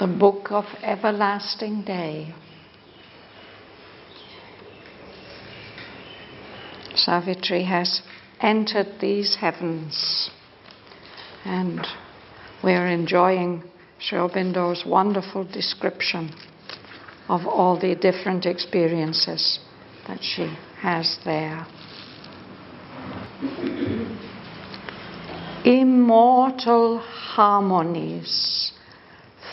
The Book of Everlasting Day. Savitri has entered these heavens, and we're enjoying Sri Aurobindo's wonderful description of all the different experiences that she has there. Immortal harmonies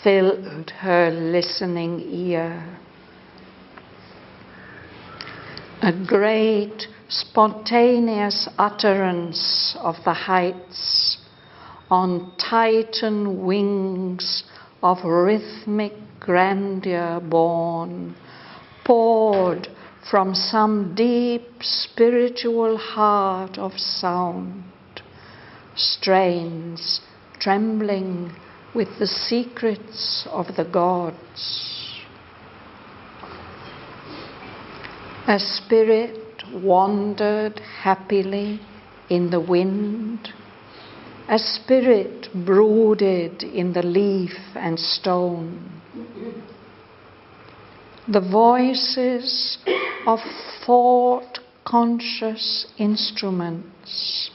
filled her listening ear. A great spontaneous utterance of the heights on Titan wings of rhythmic grandeur born, poured from some deep spiritual heart of sound, strains trembling with the secrets of the gods. A spirit wandered happily in the wind. A spirit brooded in the leaf and stone. The voices of thought-conscious instruments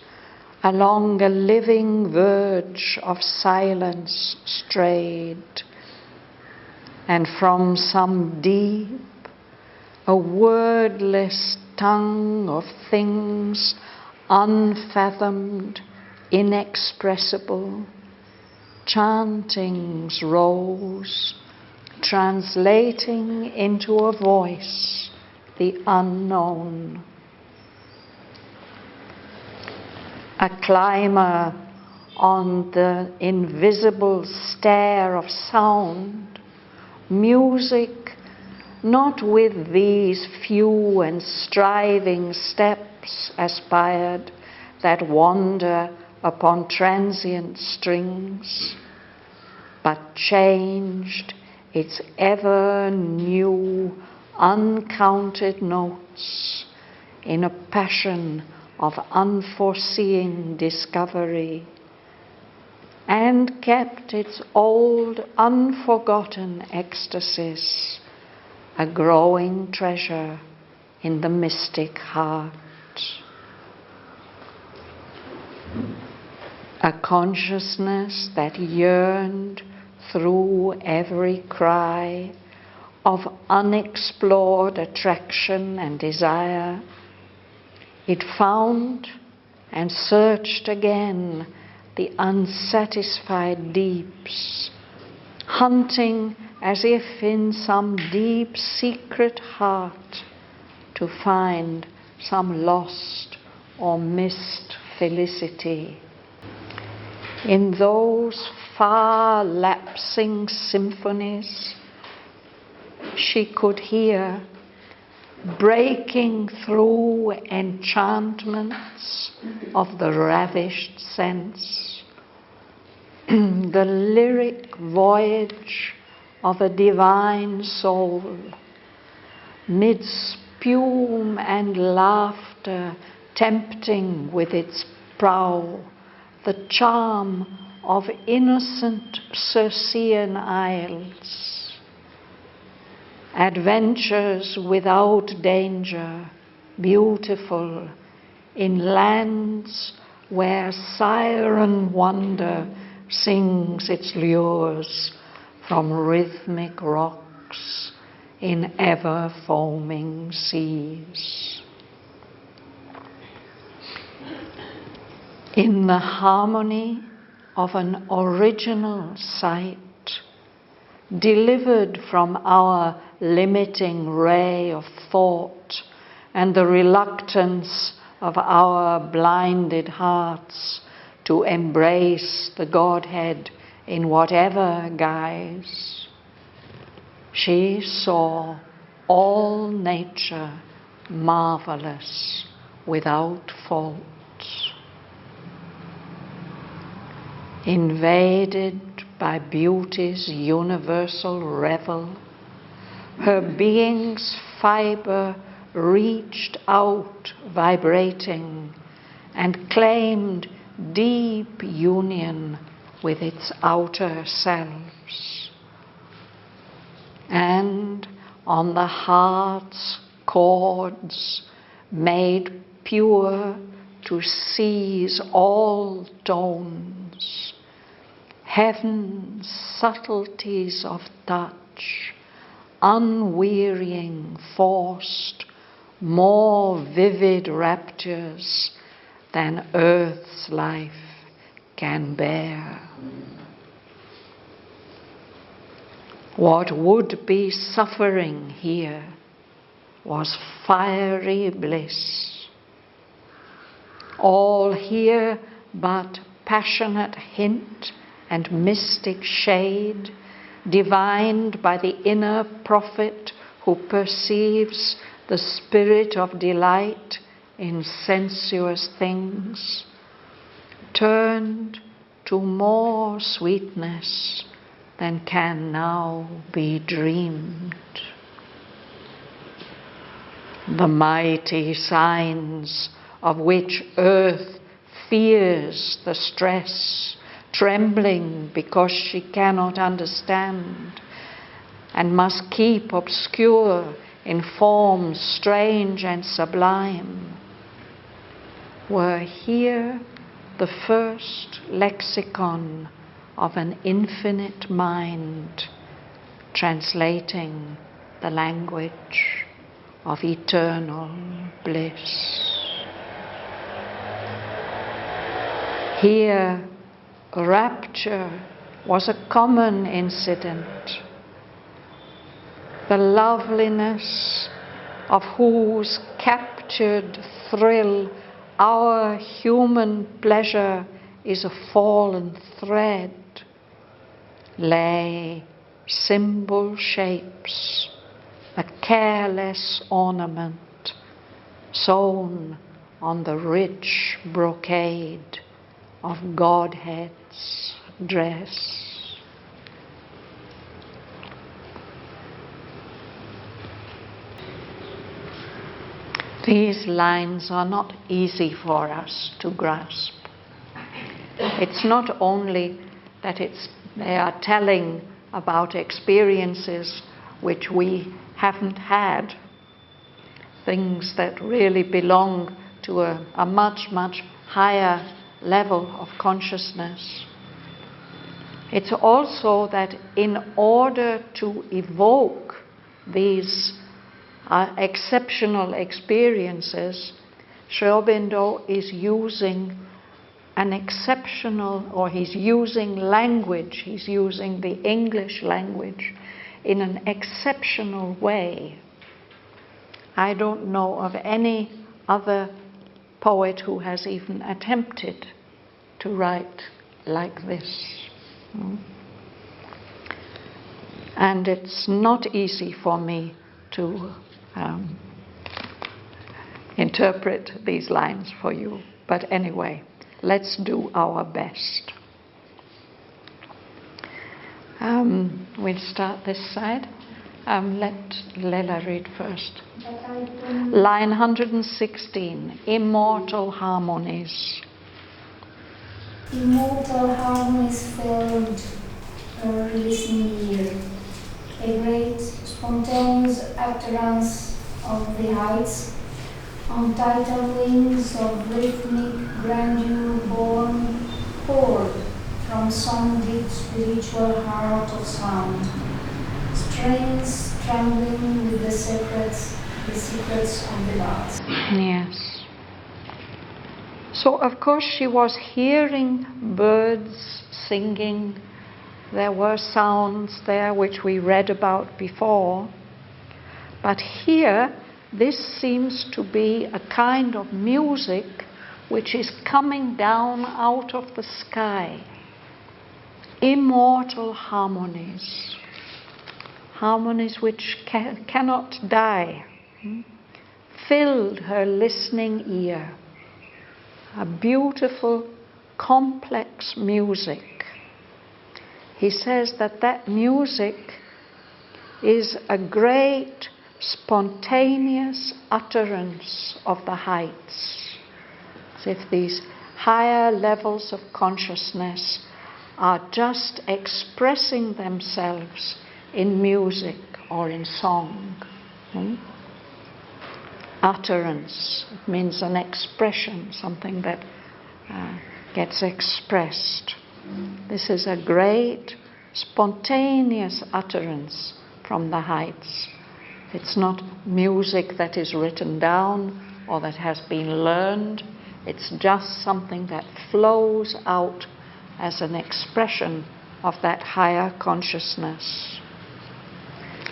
along a living verge of silence strayed, and from some deep, a wordless tongue of things unfathomed, inexpressible, chantings rose, translating into a voice the unknown. A climber on the invisible stair of sound, music not with these few and striving steps aspired that wander upon transient strings, but changed its ever new, uncounted notes in a passion of unforeseeing discovery, and kept its old, unforgotten ecstasies, a growing treasure in the mystic heart. A consciousness that yearned through every cry of unexplored attraction and desire. It found and searched again the unsatisfied deeps, hunting as if in some deep secret heart to find some lost or missed felicity. In those far lapsing symphonies, she could hear, breaking through enchantments of the ravished sense, the lyric voyage of a divine soul, mid spume and laughter tempting with its prow the charm of innocent Circean isles. Adventures without danger, beautiful, in lands where siren wonder sings its lures from rhythmic rocks in ever foaming seas. In the harmony of an original sight, delivered from our limiting ray of thought and the reluctance of our blinded hearts to embrace the Godhead in whatever guise, she saw all nature marvelous without fault. Invaded by beauty's universal revel, her being's fiber reached out vibrating and claimed deep union with its outer selves. and on the heart's chords made pure to seize all tones, heaven's subtleties of touch, unwearying, forced, more vivid raptures than earth's life can bear. What would be suffering here was fiery bliss. All here but passionate hint and mystic shade, divined by the inner prophet who perceives the spirit of delight in sensuous things, turned to more sweetness than can now be dreamed. The mighty signs of which earth fears the stress, trembling because she cannot understand, and must keep obscure in forms strange and sublime, were here the first lexicon of an infinite mind, translating the language of eternal bliss. Here, rapture was a common incident, the loveliness of whose captured thrill our human pleasure is a fallen thread, lay symbol shapes, a careless ornament sewn on the rich brocade of Godhead's dress. These lines are not easy for us to grasp. It's not only that they are telling about experiences which we haven't had, things that really belong to a much, much higher level of consciousness. It's also that in order to evoke these exceptional experiences, Sri Aurobindo is using an exceptional, or he's using language, he's using the English language in an exceptional way. I don't know of any other poet who has even attempted to write like this. And it's not easy for me to interpret these lines for you. But anyway, let's do our best. We'll start this side. Let Lela read first. Line 116, Immortal Harmonies. Immortal harmonies filled her listening ear. A great spontaneous utterance of the heights, untitled wings of rhythmic grandeur born poured from some deep spiritual heart of sound, strains trembling with the secrets of the gods. Yes. So of course she was hearing birds singing. There were sounds there which we read about before. But here, this seems to be a kind of music which is coming down out of the sky. Immortal harmonies. Harmonies which cannot die. Filled her listening ear. A beautiful, complex music. He says that music is a great, spontaneous utterance of the heights. As if these higher levels of consciousness are just expressing themselves in music. or in song. Utterance, it means an expression, something that gets expressed. This is a great spontaneous utterance from the heights. It's not music that is written down or that has been learned. It's just something that flows out as an expression of that higher consciousness.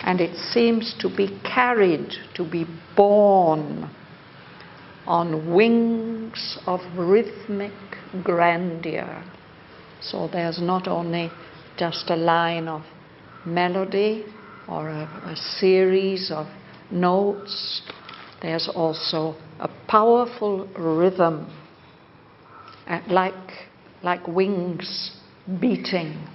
And it seems to be carried, to be borne on wings of rhythmic grandeur. So there's not only just a line of melody or a series of notes, there's also a powerful rhythm, like wings beating.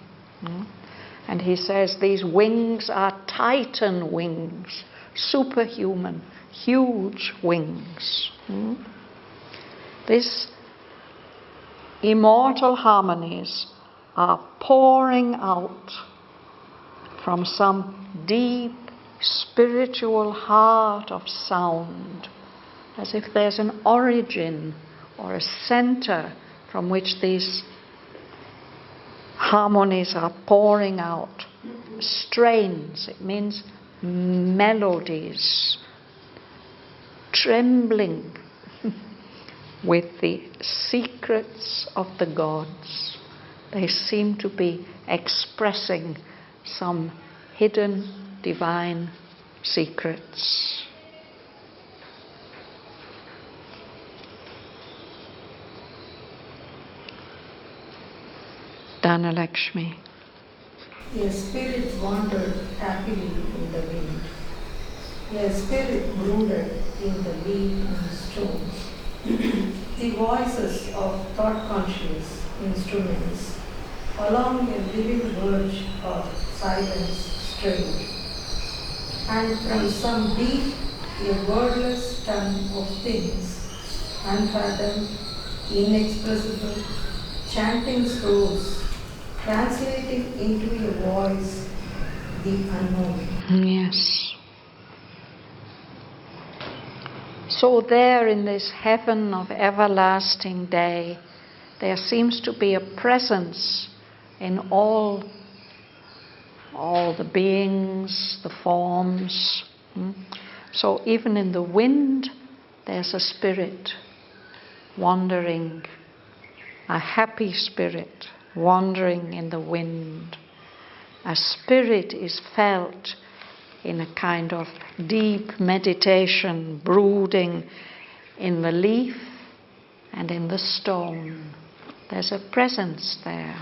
And he says these wings are titan wings, superhuman, huge wings. These immortal harmonies are pouring out from some deep spiritual heart of sound, as if there's an origin or a center from which these harmonies are pouring out. Strains, it means melodies, trembling with the secrets of the gods. They seem to be expressing some hidden divine secrets. Dhanalakshmi. A spirit wandered happily in the wind. A spirit brooded in the leaf and stones. The voices of thought-conscious instruments along a living verge of silence strayed, and from some deep, a wordless tongue of things, unfathomed, inexpressible, chantings rose, translating into a voice the unknown. Yes. So there in this heaven of everlasting day, there seems to be a presence in all the beings, the forms. So even in the wind, there's a spirit wandering, a happy spirit wandering in the wind. A spirit is felt in a kind of deep meditation, brooding in the leaf and in the stone. There's a presence there.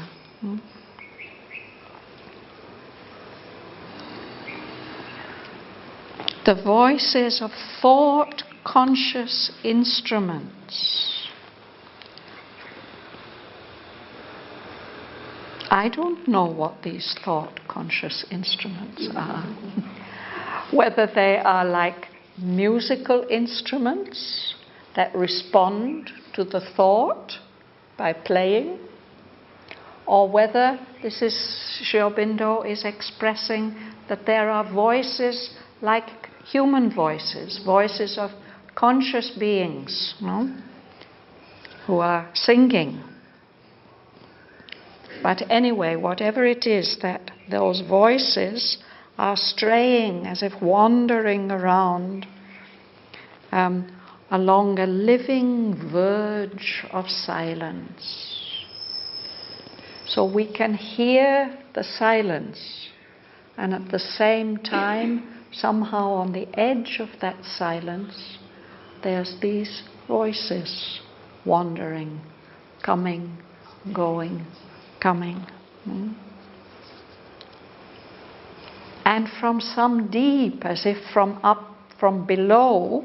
The voices of thought-conscious instruments. I don't know what these thought-conscious instruments are. Whether they are like musical instruments that respond to the thought by playing, or whether this is Sri Aurobindo is expressing that there are voices like human voices, voices of conscious beings, who are singing. But anyway, whatever it is, that those voices are straying as if wandering around along a living verge of silence. So we can hear the silence, and at the same time, somehow on the edge of that silence, there's these voices wandering, coming, going, coming. And from some deep, as if from up, from below,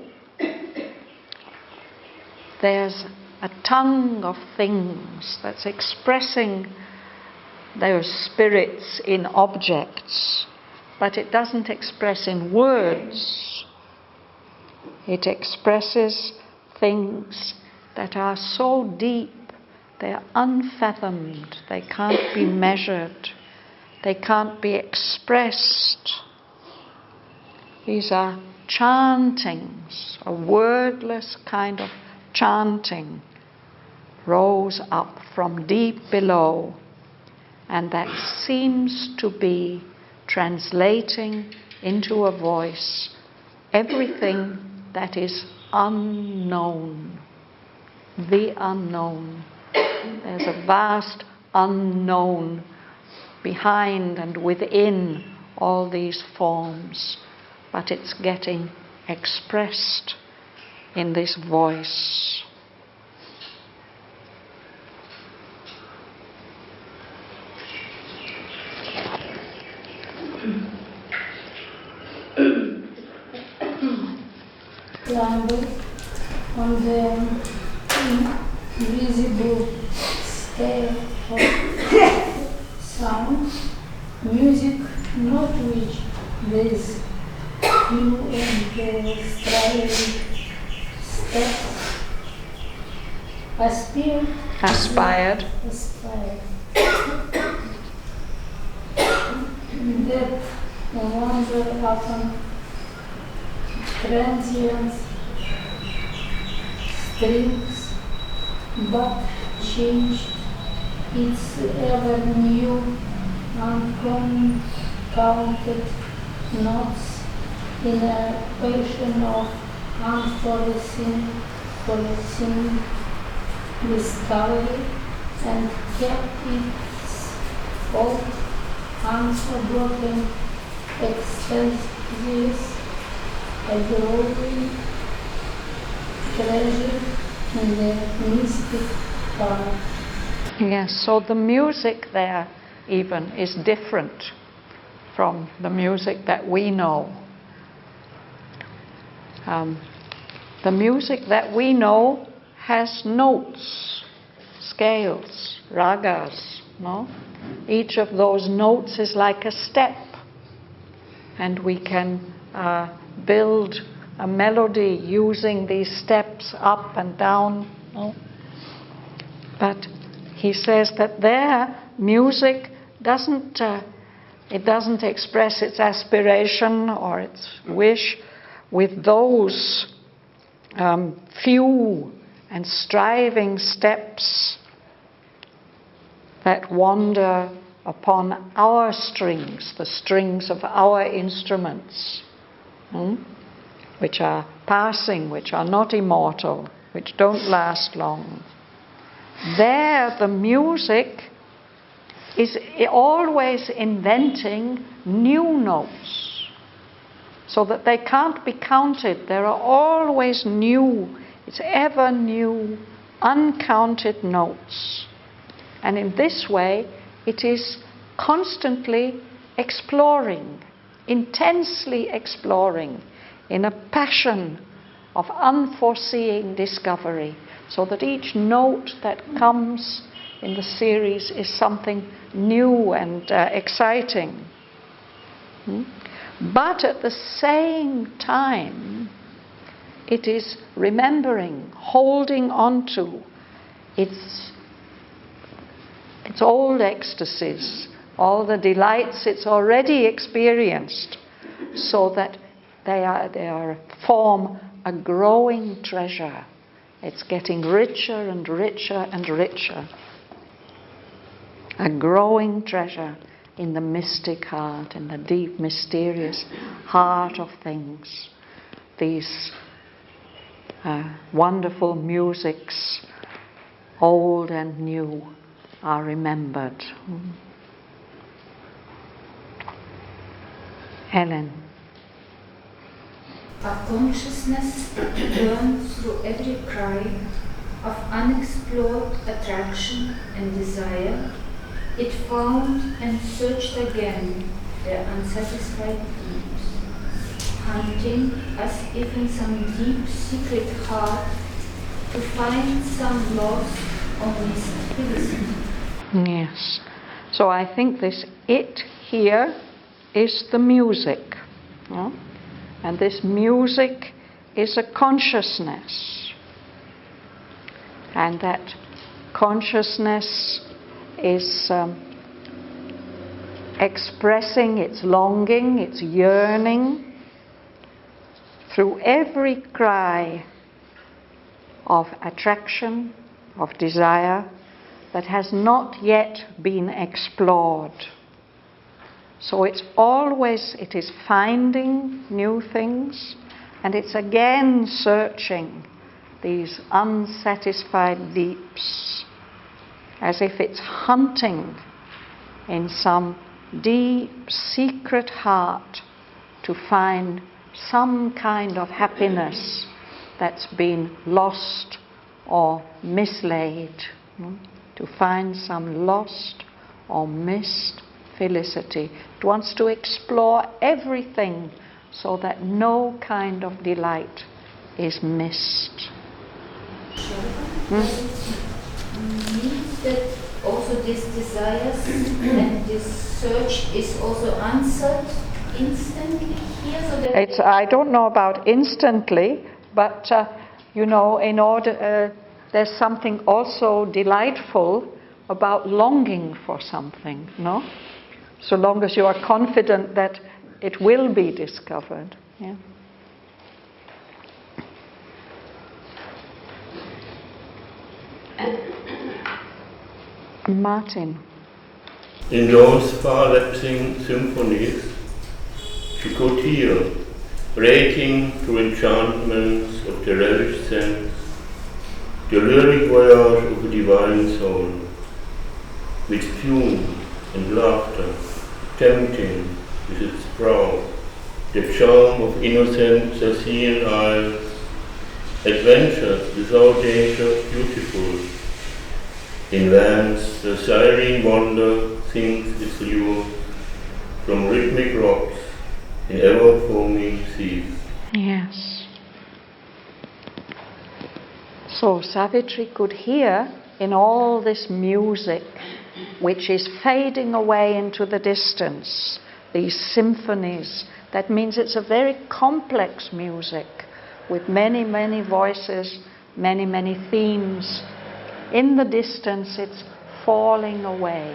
there's a tongue of things that's expressing those spirits in objects, but it doesn't express in words. It expresses things that are so deep, they're unfathomed, they can't be measured, they can't be expressed. These are chantings, a wordless kind of chanting rose up from deep below, and that seems to be translating into a voice everything that is unknown, the unknown. There's a vast unknown behind and within all these forms, but it's getting expressed in this voice. Climber on the invisible scale of sound, music not which this new and striding steps aspired. Depth and wonder often transient strings, but changed its ever new, uncounted notes in a passion of unforeseen discovery, and kept its old, unforgotten ecstasies a growing treasure in the mystic heart. Yes, so the music there even is different from the music that we know. The music that we know has notes, scales, ragas, no? Each of those notes is like a step, and we can build a melody using these steps up and down. No? But he says that their music doesn't express its aspiration or its wish with those few and striving steps that wander upon our strings, the strings of our instruments, which are passing, which are not immortal, which don't last long. There, the music is always inventing new notes, so that they can't be counted. There are always new, it's ever new, uncounted notes. And in this way, it is constantly exploring, intensely exploring, in a passion of unforeseeing discovery, so that each note that comes in the series is something new and exciting. But at the same time, it is remembering, holding on to its old ecstasies, all the delights it's already experienced, so that they form a growing treasure. It's getting richer and richer and richer. A growing treasure in the mystic heart, in the deep, mysterious heart of things. These wonderful musics, old and new, are remembered. Helen. A consciousness burns through every cry of unexplored attraction and desire. It found and searched again their unsatisfied deeps, hunting as if in some deep secret heart to find some lost or missed felicity. Yes. So I think this it here is the music. No? And this music is a consciousness. And that consciousness is expressing its longing, its yearning through every cry of attraction, of desire, that has not yet been explored. So it is finding new things, and it's again searching these unsatisfied deeps, as if it's hunting in some deep secret heart to find some kind of happiness that's been lost or mislaid, to find some lost or missed felicity. It wants to explore everything so that no kind of delight is missed. Means that also this desires and this search is also answered instantly here? So that I don't know about instantly, but in order, there's something also delightful about longing for something, no? So long as you are confident that it will be discovered. Yeah. Martin. In those far-lapsing symphonies, she could hear, breaking through enchantments of the ravished sense, the lyric voyage of a divine soul, with fume and laughter, tempting with its brow, the charm of innocent Circean isles, adventures without danger beautiful. In lands the siren wonder sings its lure from rhythmic rocks in ever foaming seas. Yes. So Savitri could hear in all this music, which is fading away into the distance, these symphonies. That means it's a very complex music with many, many voices, many, many themes. In the distance, it's falling away.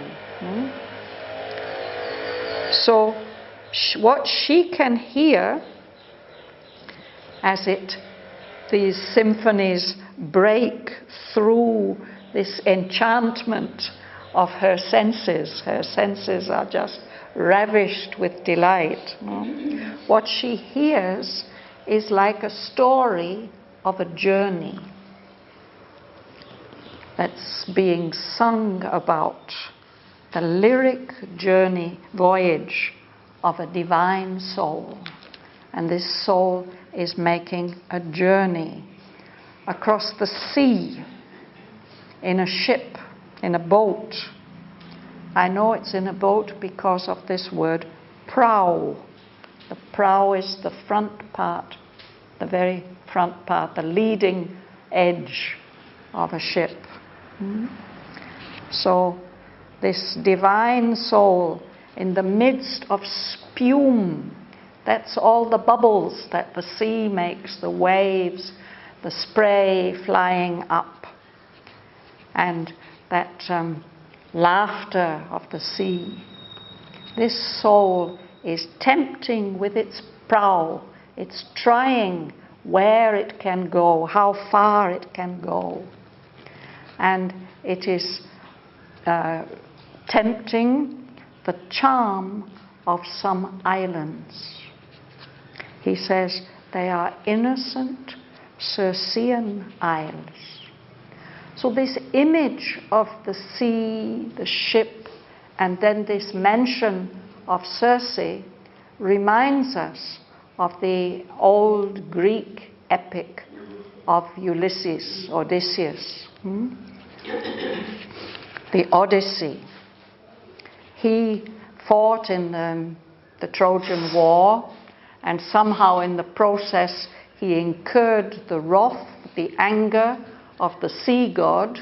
So what she can hear as these symphonies break through this enchantment of her senses are just ravished with delight. What she hears is like a story of a journey that's being sung about, the lyric journey, voyage of a divine soul. And this soul is making a journey across the sea, in a ship, in a boat. I know it's in a boat because of this word, prow. The prow is the front part, the very front part, the leading edge of a ship. So this divine soul in the midst of spume, that's all the bubbles that the sea makes, the waves, the spray flying up, and that laughter of the sea. This soul is tempting with its prow. It's trying where it can go, how far it can go. And it is tempting the charm of some islands. He says they are innocent Circean isles. So this image of the sea, the ship, and then this mention of Circe reminds us of the old Greek epic of Ulysses, Odysseus. The Odyssey. He fought in the Trojan War, and somehow in the process he incurred the wrath, the anger of the sea god,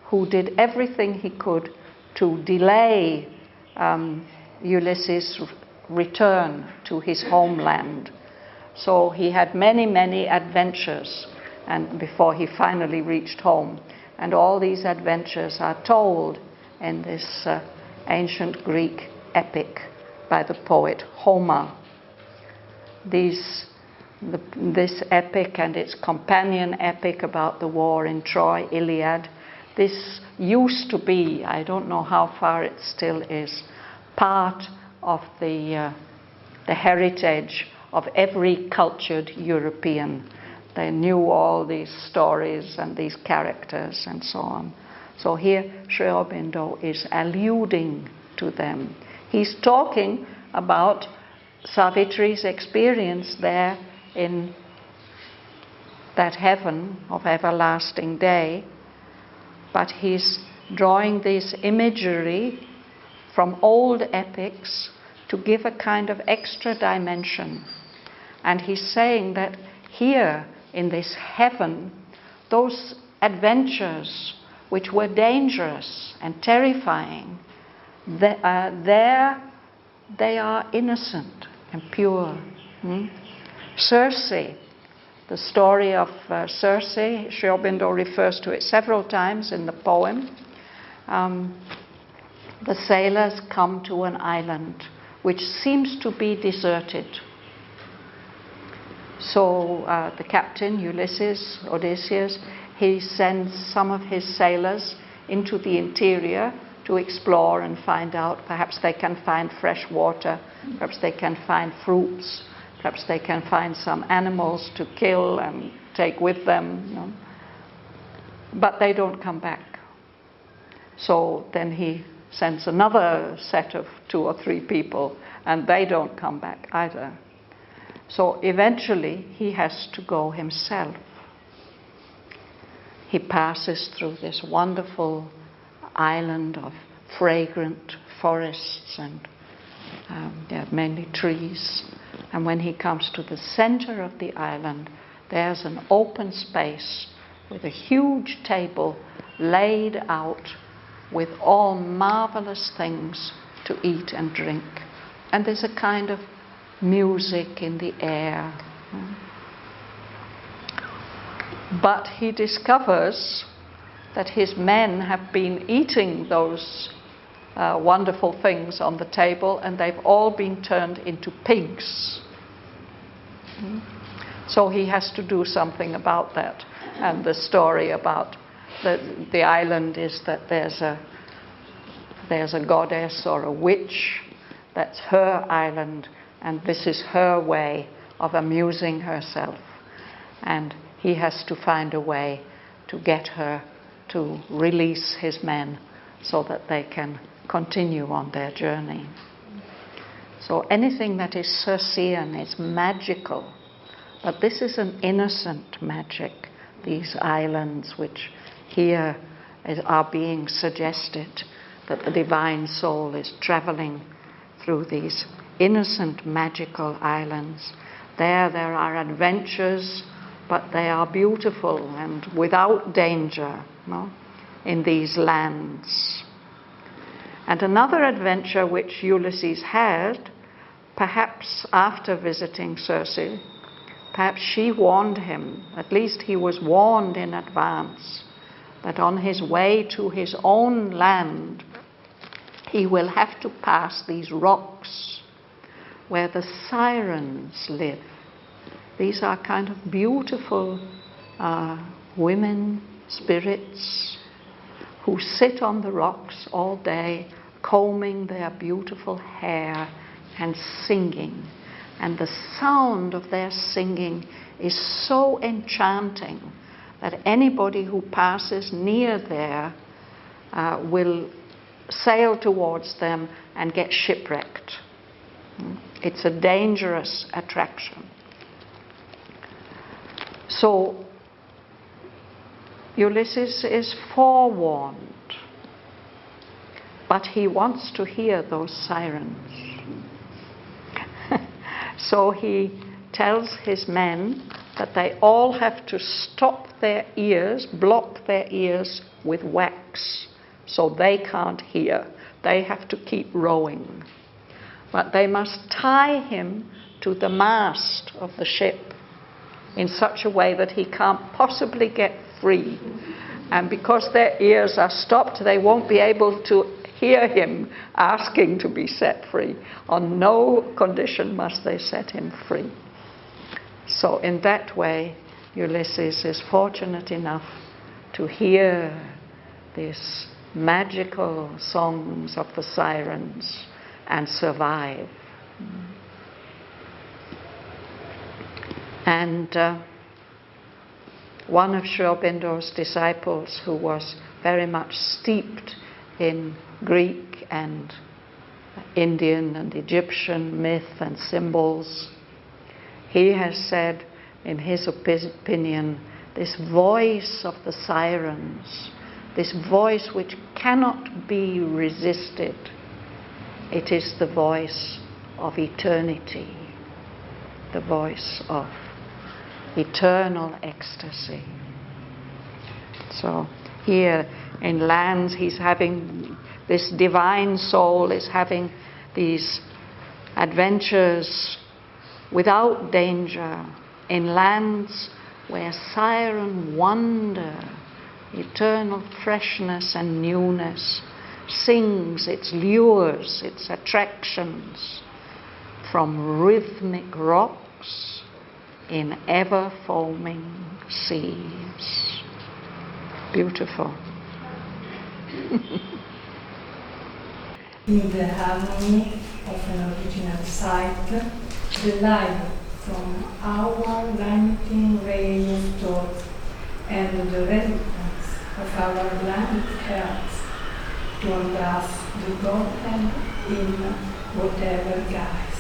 who did everything he could to delay Ulysses' return to his homeland. So he had many, many adventures and before he finally reached home. And all these adventures are told in this ancient Greek epic by the poet Homer. These this epic and its companion epic about the war in Troy, Iliad. This used to be, I don't know how far it still is, part of the heritage of every cultured European. They knew all these stories and these characters and so on. So here Sri Aurobindo is alluding to them. He's talking about Savitri's experience there in that heaven of everlasting day, but he's drawing this imagery from old epics to give a kind of extra dimension. And he's saying that here in this heaven, those adventures which were dangerous and terrifying, there they are innocent and pure. Circe, the story of Circe, Sri Aurobindo refers to it several times in the poem. The sailors come to an island which seems to be deserted. So the captain, Ulysses, Odysseus, he sends some of his sailors into the interior to explore and find out. Perhaps they can find fresh water, perhaps they can find fruits, perhaps they can find some animals to kill and take with them. But they don't come back. So then he sends another set of 2 or 3 people, and they don't come back either. So eventually he has to go himself. He passes through this wonderful island of fragrant forests and mainly trees. And when he comes to the center of the island, there's an open space with a huge table laid out with all marvelous things to eat and drink. And there's a kind of music in the air. But he discovers that his men have been eating those wonderful things on the table, and they've all been turned into pigs. So he has to do something about that. And the story about the island is that there's a goddess or a witch. That's her island, and this is her way of amusing herself. And he has to find a way to get her to release his men so that they can continue on their journey. So anything that is Circean is magical, but this is an innocent magic. These islands which here are being suggested, that the divine soul is traveling through these innocent magical islands. There are adventures, but they are beautiful and without danger, in these lands. And another adventure which Ulysses had, perhaps after visiting Circe, perhaps she warned him, at least he was warned in advance, that on his way to his own land, he will have to pass these rocks where the sirens live. These are kind of beautiful women, spirits, who sit on the rocks all day, combing their beautiful hair and singing. And the sound of their singing is so enchanting that anybody who passes near there will sail towards them and get shipwrecked. It's a dangerous attraction. So Ulysses is forewarned, but he wants to hear those sirens. So he tells his men that they all have to stop their ears, block their ears with wax, so they can't hear. They have to keep rowing. But they must tie him to the mast of the ship in such a way that he can't possibly get free. And because their ears are stopped, they won't be able to hear him asking to be set free. On no condition must they set him free. So in that way, Ulysses is fortunate enough to hear these magical songs of the sirens and survive. And one of Sri Aurobindo's disciples, who was very much steeped in Greek and Indian and Egyptian myth and symbols, he has said, in his opinion, this voice of the sirens, this voice which cannot be resisted, it is the voice of eternity, the voice of eternal ecstasy. So here in lands, he's having, this divine soul is having these adventures without danger in lands where siren wonder, eternal freshness and newness, sings its lures, its attractions from rhythmic rocks in ever-foaming seas. Beautiful. In the harmony of an original sight, the light from our limiting ray of thought and the reluctance of our blind hearts to embrace the Godhead in whatever guise.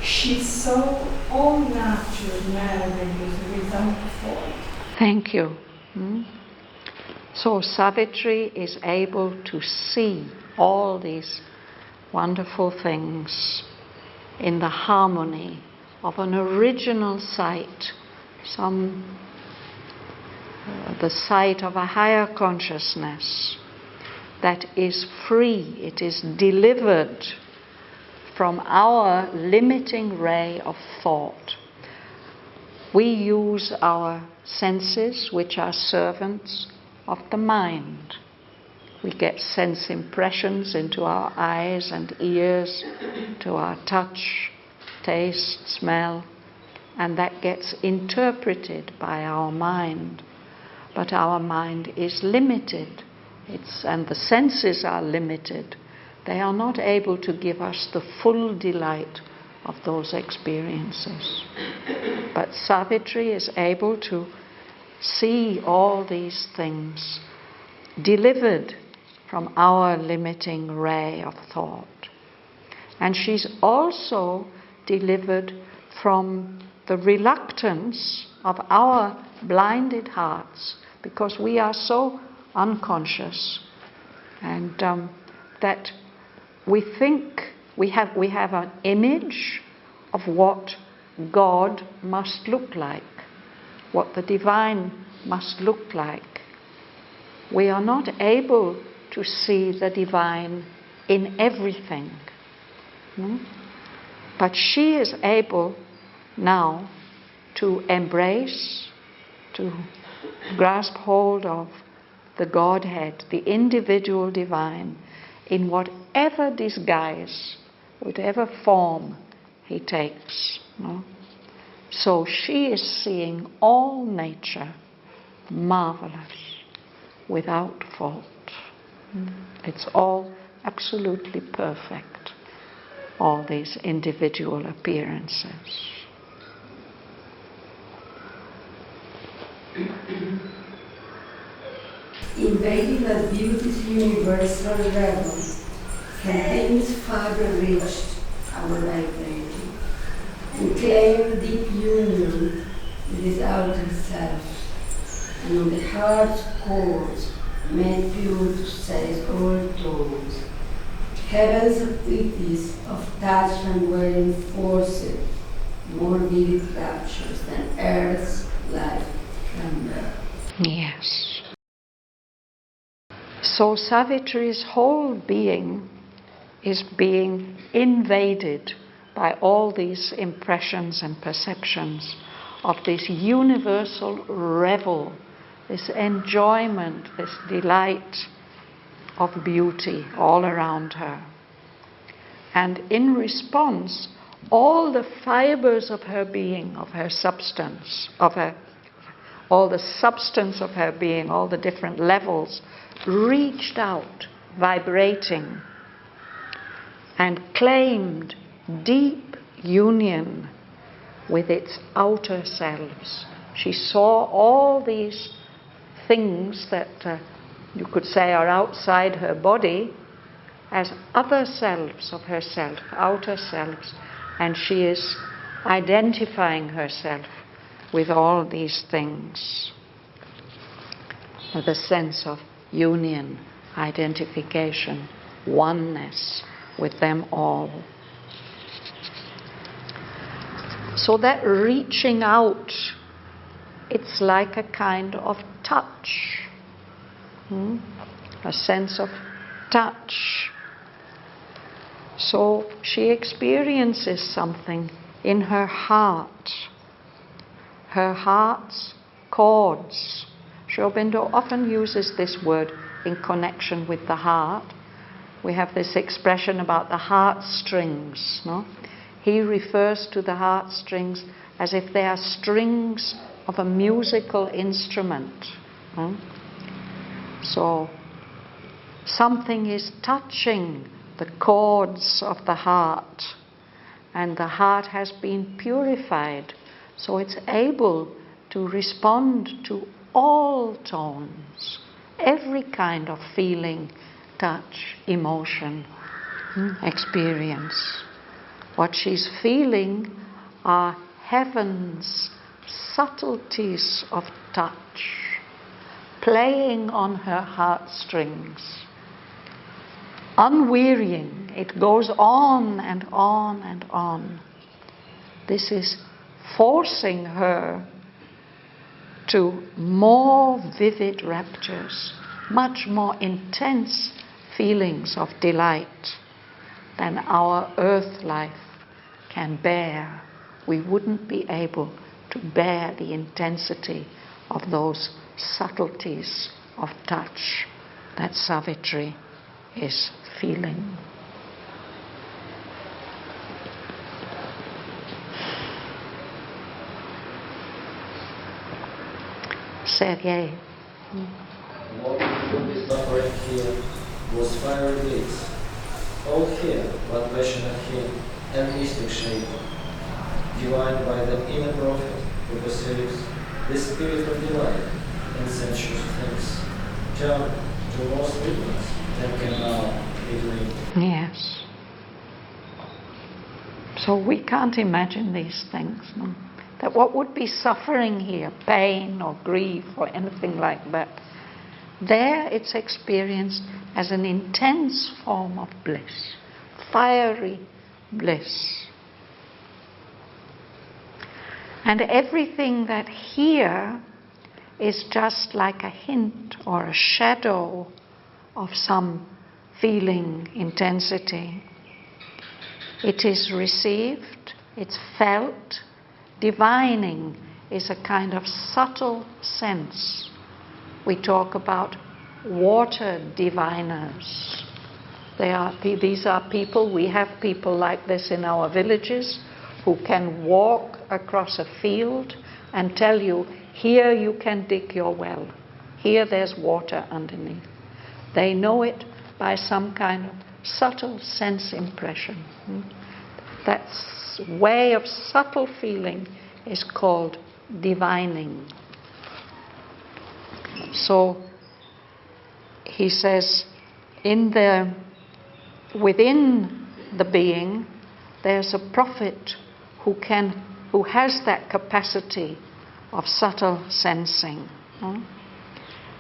She saw all nature marvelous without fault. Thank you. So Savitri is able to see all these wonderful things in the harmony of an original sight, the sight of a higher consciousness that is free, it is delivered from our limiting ray of thought. We use our senses, which are servants of the mind. We get sense impressions into our eyes and ears, to our touch, taste, smell, and that gets interpreted by our mind. But our mind is limited, and the senses are limited. They are not able to give us the full delight of those experiences. But Savitri is able to see all these things delivered from our limiting ray of thought. And she's also delivered from the reluctance of our blinded hearts, because we are so unconscious, and that we think we have an image of what God must look like, what the divine must look like. We are not able to see the divine in everything. But she is able now to embrace, to grasp hold of the Godhead, the individual divine, in whatever disguise, whatever form he takes. So she is seeing all nature marvelous, without fault. It's all absolutely perfect, all these individual appearances. Invading a beauty's universal realm, contains farther reached our vibrating, and claim deep union with his outer self, and on the heart's chords made pure to say all tones. Heaven's activities of touch and wearing forces, more vivid raptures than earth's life can bear. Yes. So Savitri's whole being is being invaded by all these impressions and perceptions of this universal revel, this enjoyment, this delight of beauty all around her. And in response, all the fibers of her being, of her substance, all the substance of her being, all the different levels, reached out, vibrating, and claimed deep union with its outer selves. She saw all these things that you could say are outside her body as other selves of herself, outer selves, and she is identifying herself with all these things, with a sense of union, identification, oneness with them all. So that reaching out, it's like a kind of touch, a sense of touch. So she experiences something in her heart, her heart's chords. Sri Aurobindo often uses this word in connection with the heart. We have this expression about the heartstrings, no? He refers to the heartstrings as if they are strings of a musical instrument. So something is touching the chords of the heart, and the heart has been purified, so it's able to respond to all tones, every kind of feeling, touch, emotion, experience. What she's feeling are heaven's subtleties of touch, playing on her heartstrings. Unwearying, it goes on and on and on. This is forcing her to more vivid raptures, much more intense feelings of delight than our earth life can bear. We wouldn't be able to bear the intensity of those subtleties of touch that Savitri is feeling. Sergei. What could be suffering here was fiery bliss. All here, but passionate here, and mystic shape, divined by the inner prophet who perceives the spirit of delight in sensuous things, turned to more sweetness than can now be dreamed. Yes. So we can't imagine these things. No? That what would be suffering here, pain or grief or anything like that, there it's experienced as an intense form of bliss, fiery bliss. And everything that here is just like a hint or a shadow of some feeling, intensity. It is received, it's felt. Divining is a kind of subtle sense. We talk about water diviners. These are people, we have people like this in our villages who can walk across a field and tell you, here you can dig your well. Here there's water underneath. They know it by some kind of subtle sense impression. That way of subtle feeling is called divining. So he says, within the being, there's a prophet who has that capacity of subtle sensing.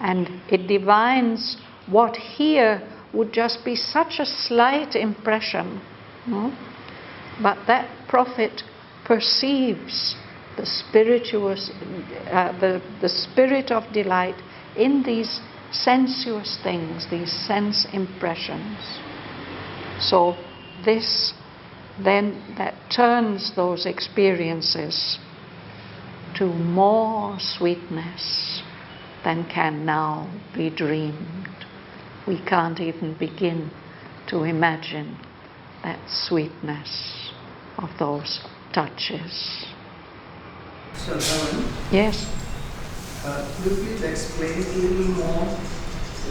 And it divines what here would just be such a slight impression. But that prophet perceives the the spirit of delight in these sensuous things, these sense impressions. So this then that turns those experiences to more sweetness than can now be dreamed. We can't even begin to imagine that sweetness. of those touches. Shraddhavan, Yes? could you please explain a little more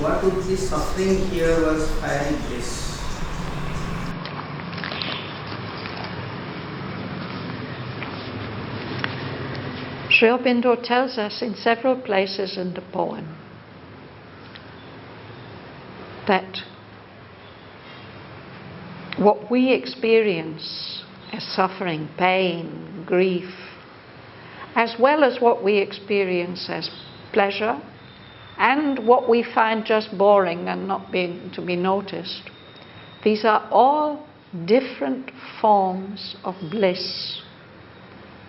what would be suffering here was fiery bliss? Sri Aurobindo tells us in several places in the poem that what we experience as suffering, pain, grief, as well as what we experience as pleasure, and what we find just boring and not being to be noticed, these are all different forms of bliss.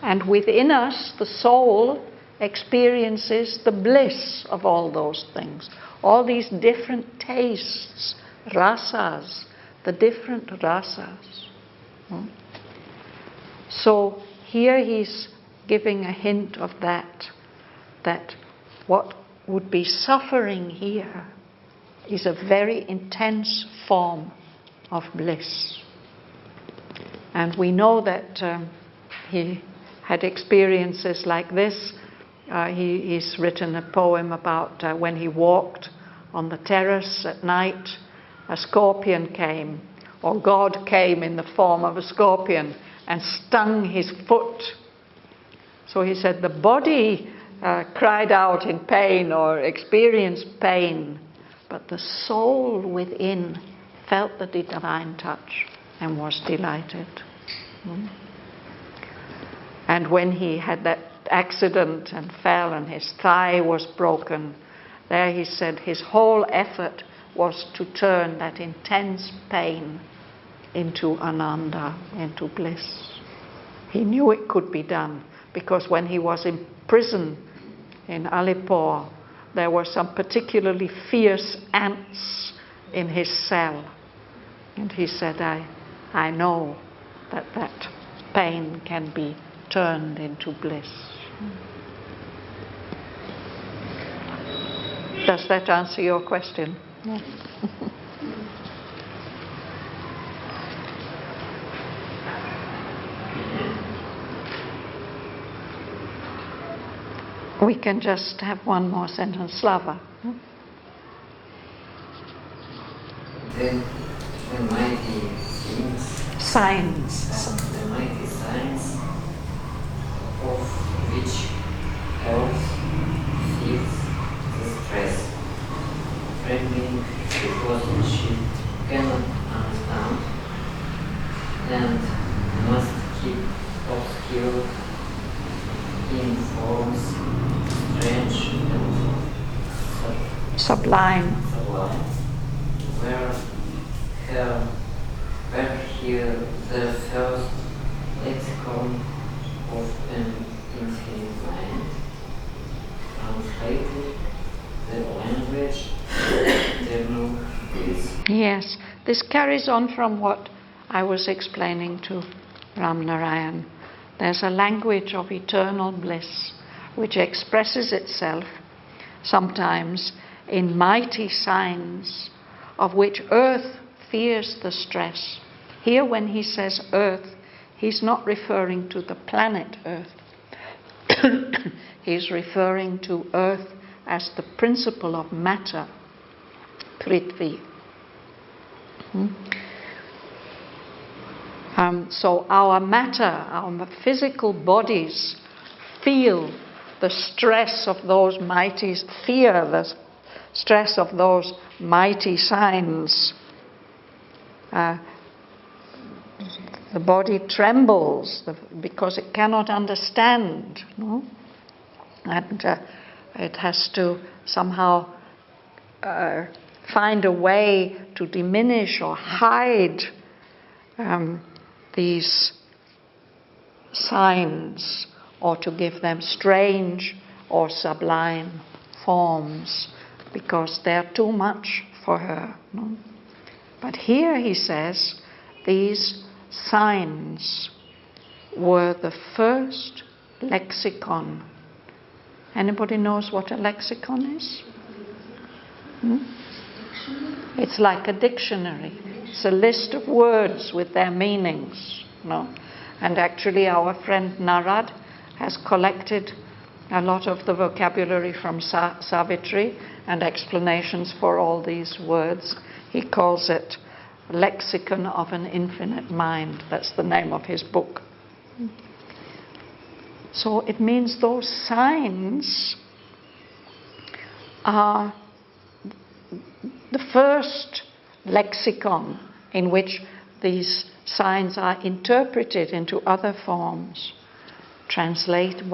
And within us, the soul experiences the bliss of all those things, all these different tastes, rasas, the different rasas. So here he's giving a hint of that what would be suffering here is a very intense form of bliss. And we know that he had experiences like this. He's written a poem about when he walked on the terrace at night, a scorpion came, or God came in the form of a scorpion and stung his foot. So he said the body cried out in pain or experienced pain, but the soul within felt the divine touch and was delighted. And when he had that accident and fell and his thigh was broken, there he said his whole effort was to turn that intense pain into ananda, into bliss. He knew it could be done because when he was in prison in Alipore, there were some particularly fierce ants in his cell. And he said, I know that pain can be turned into bliss. Does that answer your question? Yeah. We can just have one more sentence. Slava. Then the mighty things, Signs. the mighty signs of which earth feels the stress, trembling because she cannot understand and must keep obscure in forms strange and Sublime. where here the first lexicon of an infinite mind, translated the language eternal bliss. Yes, this carries on from what I was explaining to Ram Narayan. There's a language of eternal bliss which expresses itself sometimes in mighty signs of which earth fears the stress. Here when he says earth, he's not referring to the planet Earth. He's referring to earth as the principle of matter, Prithvi. So our matter, our physical bodies feel the stress of those mighty, fear the stress of those mighty signs. The body trembles because it cannot understand, no? And it has to somehow find a way to diminish or hide these signs, or to give them strange or sublime forms, because they're too much for her. No? But here he says these signs were the first lexicon. Anybody knows what a lexicon is? It's like a dictionary. It's a list of words with their meanings. No? And actually our friend Narad has collected a lot of the vocabulary from Savitri and explanations for all these words. He calls it Lexicon of an Infinite Mind. That's the name of his book. So it means those signs are the first lexicon in which these signs are interpreted into other forms.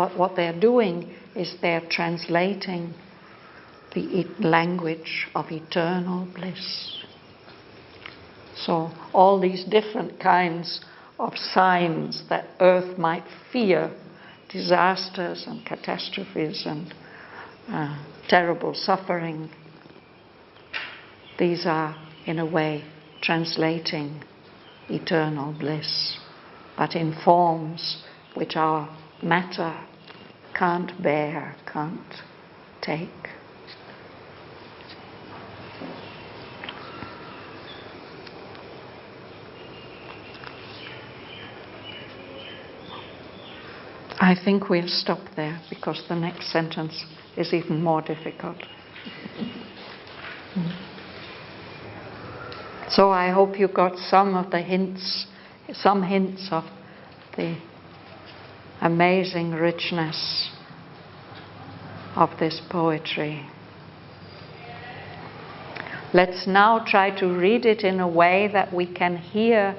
What they're doing is they're translating the language of eternal bliss. So all these different kinds of signs that Earth might fear, disasters and catastrophes and terrible suffering, these are in a way translating eternal bliss, but in forms which our matter can't bear, can't take. I think we'll stop there because the next sentence is even more difficult. So I hope you got some of the hints, some hints of the amazing richness of this poetry. Let's now try to read it in a way that we can hear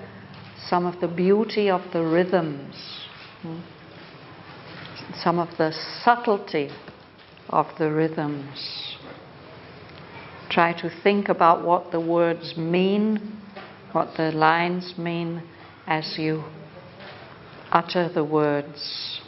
some of the beauty of the rhythms, some of the subtlety of the rhythms. Try to think about what the words mean, what the lines mean as you utter the words.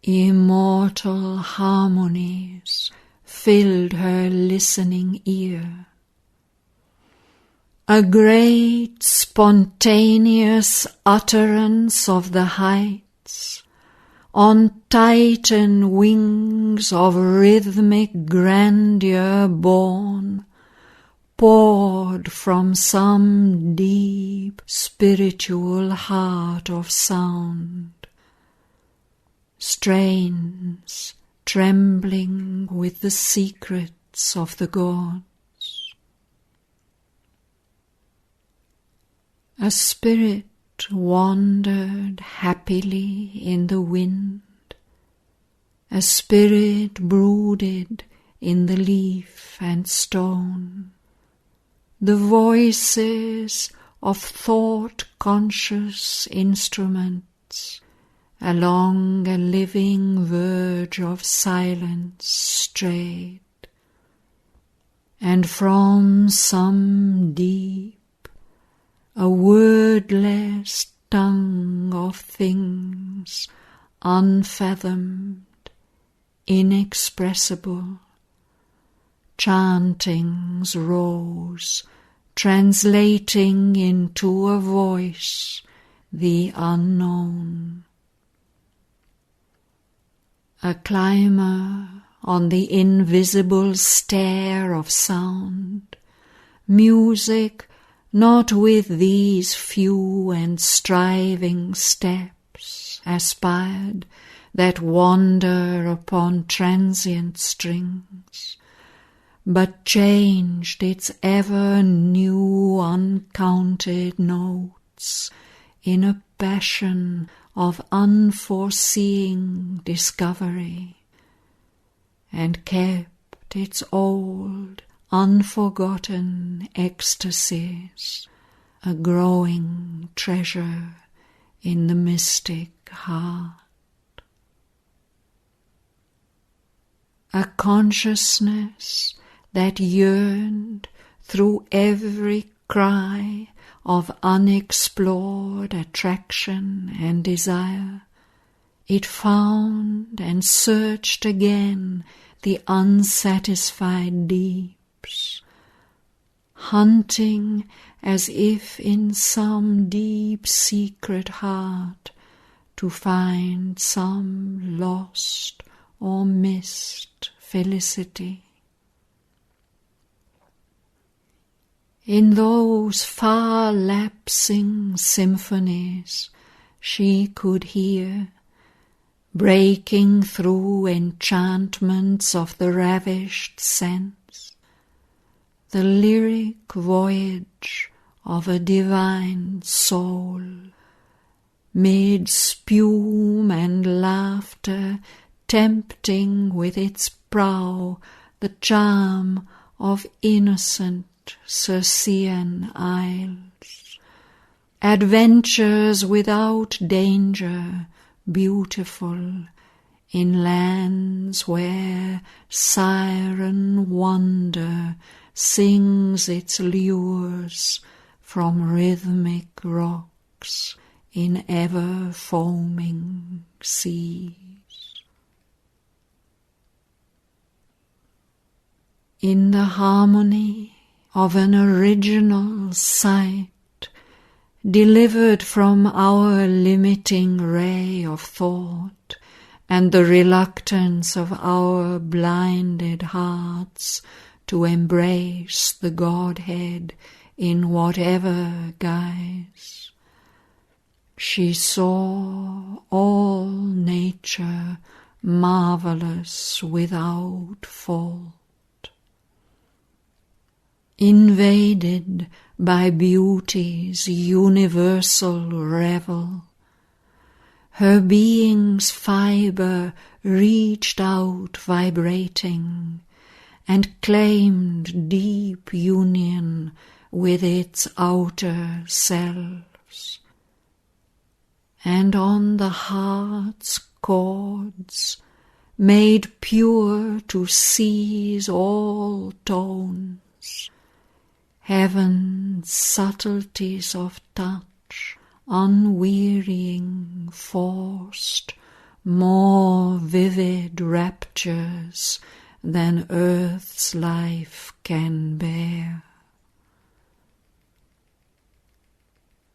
Immortal harmonies filled her listening ear. A great spontaneous utterance of the heights, on Titan wings of rhythmic grandeur borne, poured from some deep spiritual heart of sound. Strains trembling with the secrets of the gods. A spirit wandered happily in the wind. A spirit brooded in the leaf and stone. The voices of thought-conscious instruments along a living verge of silence strayed, and from some deep, a wordless tongue of things unfathomed, inexpressible, chantings rose, translating into a voice the unknown. A climber on the invisible stair of sound, music not with these few and striving steps aspired that wander upon transient strings, but changed its ever new uncounted notes in a passion of unforeseeing discovery, and kept its old, unforgotten ecstasies, a growing treasure in the mystic heart. A consciousness that yearned through every cry of unexplored attraction and desire, it found and searched again the unsatisfied deeps, hunting as if in some deep secret heart to find some lost or missed felicity. In those far lapsing symphonies she could hear, breaking through enchantments of the ravished sense, the lyric voyage of a divine soul, mid spume and laughter, tempting with its prow the charm of innocent Circean isles. Adventures without danger, beautiful, in lands where siren wonder sings its lures from rhythmic rocks in ever-foaming seas. In the harmony of an original sight, delivered from our limiting ray of thought and the reluctance of our blinded hearts to embrace the Godhead in whatever guise, she saw all nature marvelous without fault, invaded by beauty's universal revel. Her being's fibre reached out vibrating and claimed deep union with its outer selves. And on the heart's chords, made pure to seize all tones, heaven's subtleties of touch, unwearying, forced, more vivid raptures than earth's life can bear.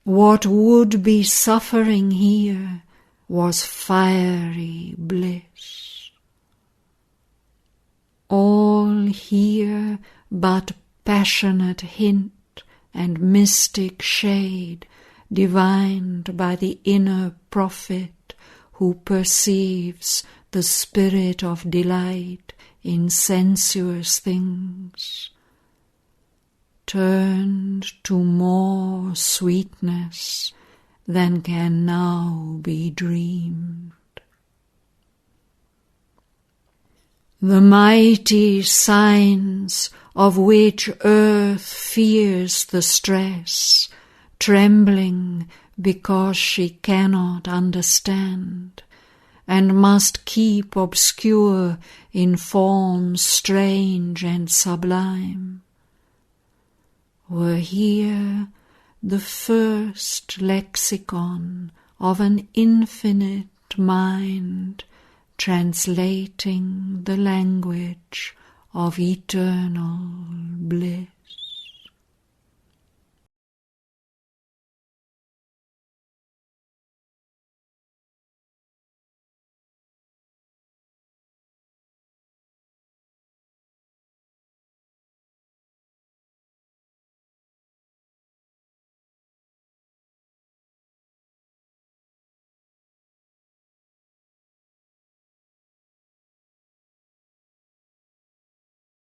What would be suffering here was fiery bliss. All here but passionate hint and mystic shade divined by the inner prophet who perceives the spirit of delight in sensuous things, turned to more sweetness than can now be dreamed. The mighty signs of which earth fears the stress, trembling because she cannot understand, and must keep obscure in forms strange and sublime, were here the first lexicon of an infinite mind, translating the language of eternal bliss.